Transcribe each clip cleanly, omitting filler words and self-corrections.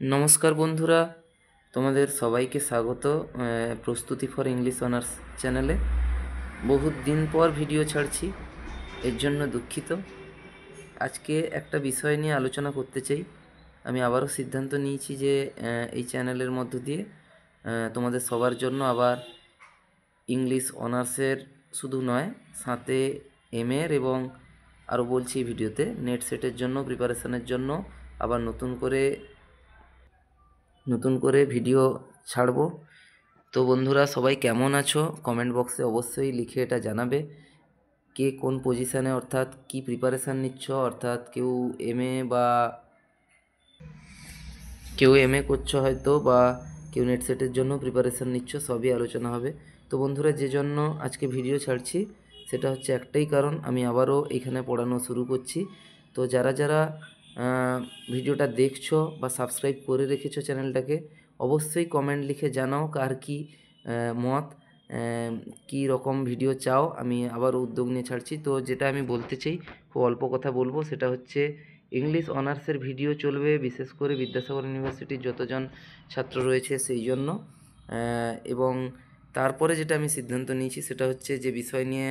নমস্কার বন্ধুরা, তোমাদের সবাইকে স্বাগত প্রস্তুতি ফর ইংলিশ অনার্স চ্যানেলে। বহুত দিন পর ভিডিও ছাড়ছি, এর জন্য দুঃখিত। আজকে একটা বিষয় নিয়ে আলোচনা করতে চাই। আমি আবারও সিদ্ধান্ত নিয়েছি যে এই চ্যানেলের মধ্য দিয়ে তোমাদের সবার জন্য আবার ইংলিশ অনার্সের শুধু নয়, সাথে এমএর এবং আরও বলছি ভিডিওতে নেট সেটের জন্য প্রিপারেশানের জন্য আবার নতুন করে ভিডিও ছাড়বো। তো বন্ধুরা, সবাই কেমন আছো? কমেন্ট বক্সে অবশ্যই লিখে এটা জানাবে কে কোন পজিশানে, অর্থাৎ কি প্রিপারেশান নিচ্ছ। অর্থাৎ কেউ এমএ করছো হয়তো, বা কেউ নেট সেটের জন্য প্রিপারেশান নিচ্ছ, সবই আলোচনা হবে। তো বন্ধুরা, যে জন্য আজকে ভিডিও ছাড়ছি সেটা হচ্ছে একটাই কারণ, আমি আবারও এখানে পড়ানো শুরু করছি। তো যারা যারা ভিডিওটা দেখছো বা সাবস্ক্রাইব করে রেখেছো চ্যানেলটাকে, অবশ্যই কমেন্ট লিখে জানাও কার কি মত, কী রকম ভিডিও চাও। আমি আবার উদ্যোগ নিয়ে ছাড়ছি। তো যেটা আমি বলতে চাই, খুব অল্প কথা বলবো, সেটা হচ্ছে ইংলিশ অনার্সের ভিডিও চলবে, বিশেষ করে বিদ্যাসাগর ইউনিভার্সিটির যতজন ছাত্র রয়েছে সেই জন্য। এবং তারপরে যেটা আমি সিদ্ধান্ত নিয়েছি সেটা হচ্ছে যে বিষয় নিয়ে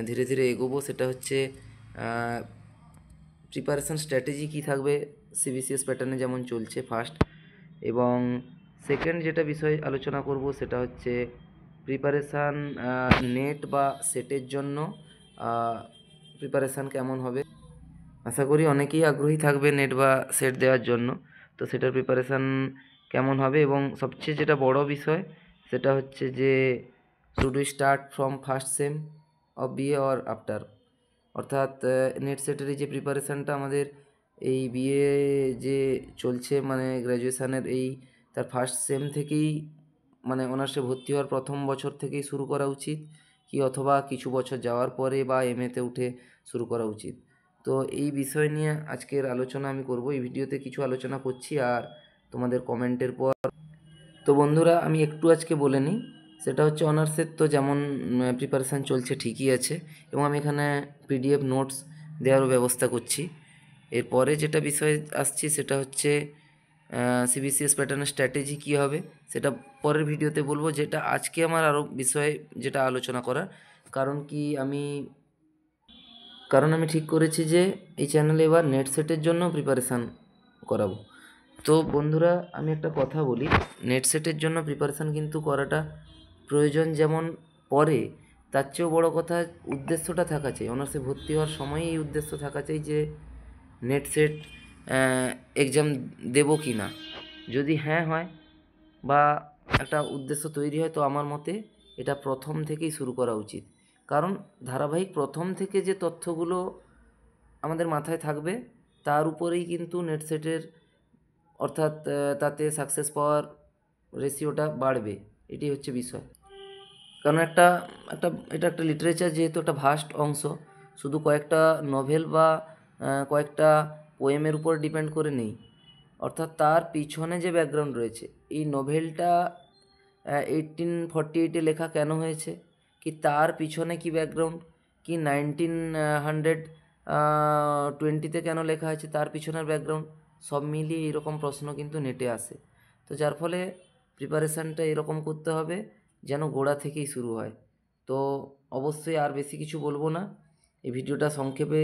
ধীরে ধীরে এগোবো, সেটা হচ্ছে প্রিপারেশান স্ট্র্যাটেজি কী থাকবে সিবিসিএস প্যাটার্নে যেমন চলছে, ফার্স্ট। এবং সেকেন্ড যেটা বিষয় আলোচনা করব সেটা হচ্ছে প্রিপারেশান নেট বা সেটের জন্য প্রিপারেশান কেমন হবে। আশা করি অনেকেই আগ্রহী থাকবে নেট বা সেট দেওয়ার জন্য। তো সেটার প্রিপারেশান কেমন হবে, এবং সবচেয়ে যেটা বড় বিষয় সেটা হচ্ছে যে should we start from first same of BA or after. অর্থাৎ নেট সেটের যে প্রিপারেশানটা আমাদের এই বিএ যে চলছে, মানে গ্র্যাজুয়েশানের এই তার ফার্স্ট সেম থেকেই, মানে অনার্সে ভর্তি হওয়ার প্রথম বছর থেকেই শুরু করা উচিত, কি অথবা কিছু বছর যাওয়ার পরে বা এমএতে উঠে শুরু করা উচিত। তো এই বিষয় নিয়ে আজকের আলোচনা আমি করব, এই ভিডিওতে কিছু আলোচনা করছি আর তোমাদের কমেন্টের পর। তো বন্ধুরা, আমি একটু আজকে বলে নিই, সেটা হচ্ছে অনার্সের তো যেমন প্রিপারেশান চলছে ঠিকই আছে, এবং আমি এখানে পিডিএফ নোটস দেওয়ারও ব্যবস্থা করছি। এরপরে যেটা বিষয় আসছি সেটা হচ্ছে সিবিসিএস প্যাটার্নের স্ট্র্যাটেজি কী হবে, সেটা পরের ভিডিওতে বলবো। যেটা আজকে আমার আরও বিষয় যেটা আলোচনা করার কারণ আমি ঠিক করেছি যে এই চ্যানেলে এবার নেট সেটের জন্য প্রিপারেশান করাবো। তো বন্ধুরা, আমি একটা কথা বলি, নেট সেটের জন্য প্রিপারেশান কিন্তু করাটা প্রয়োজন, যেমন পরে তার চেয়েও বড় কথা উদ্দেশ্যটা থাকা চাই। অনার্সে ভর্তি হওয়ার সময়ই এই উদ্দেশ্য থাকা চাই যে নেট সেট এক্সাম দেবো কি না। যদি হ্যাঁ হয় বা একটা উদ্দেশ্য তৈরি হয়, তো আমার মতে এটা প্রথম থেকেই শুরু করা উচিত। কারণ ধারাবাহিক প্রথম থেকে যে তথ্যগুলো আমাদের মাথায় থাকবে, তার উপরেই কিন্তু নেট সেটের, অর্থাৎ তাতে সাকসেস পাওয়ার রেশিওটা বাড়বে। এটি হচ্ছে বিষয়। কারণ একটা একটা এটা একটা লিটারেচার, যেহেতু একটা ভাস্ট অংশ, শুধু কয়েকটা নভেল বা কয়েকটা পোয়েমের উপর ডিপেন্ড করে নেই। অর্থাৎ তার পিছনে যে ব্যাকগ্রাউন্ড রয়েছে, এই নভেলটা 1848-এ লেখা কেন হয়েছে, কি তার পিছনে কি ব্যাকগ্রাউন্ড, কি 1920-তে কেন লেখা হয়েছে, তার পিছনের ব্যাকগ্রাউন্ড, সব মিলিয়ে এরকম প্রশ্ন কিন্তু নেটে আসে। তো যার ফলে প্রিপারেশানটা এরকম করতে হবে যেন গোড়া থেকেই শুরু হয়। তো অবশ্যই আর বেশি কিছু বলবো না, এই ভিডিওটা সংক্ষেপে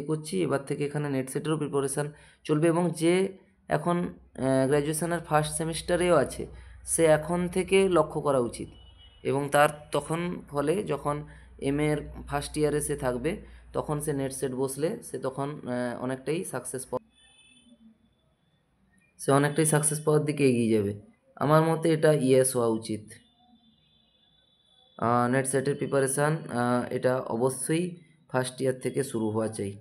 করছি। এবার থেকে এখানে নেট সেটেরও প্রিপারেশান চলবে, এবং যে এখন গ্র্যাজুয়েশনের ফার্স্ট সেমিস্টারেও আছে, সে এখন থেকে লক্ষ্য করা উচিত। এবং তার তখন ফলে যখন এর ফার্স্ট ইয়ারে সে থাকবে, তখন সে নেট সেট বসলে তখন অনেকটাই সাকসেস পাওয়ার দিকে এগিয়ে যাবে। আমার মতে এটা ইয়েস হওয়া উচিত। নেট সেটের প্রিপারেশান এটা অবশ্যই ফার্স্ট ইয়ার থেকে শুরু হওয়া চাই।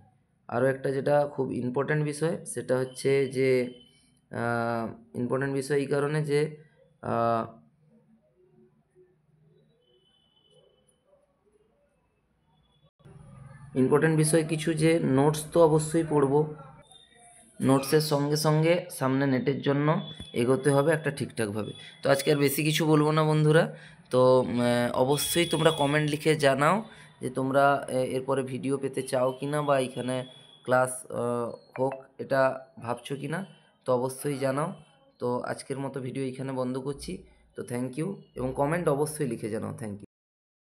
আরও একটা যেটা খুব ইম্পর্ট্যান্ট বিষয়, সেটা হচ্ছে যে ইম্পর্ট্যান্ট বিষয় এই কারণে যে ইম্পর্ট্যান্ট বিষয় কিছু, যে নোটস তো অবশ্যই পড়ব, নোটসের সঙ্গে সঙ্গে সামনে নেটের জন্য এগোতে হবে একটা ঠিকঠাকভাবে। তো আজকে আর বেশি কিছু বলবো না বন্ধুরা। তো অবশ্যই তোমরা কমেন্ট লিখে জানাও যে তোমরা এরপরে ভিডিও পেতে চাও কি না, বা এখানে ক্লাস হোক এটা ভাবছো কি না। তো অবশ্যই জানাও। তো আজকের মতো ভিডিও এইখানে বন্ধ করছি। তো থ্যাংক ইউ, এবং কমেন্ট অবশ্যই লিখে জানাও। Thank you.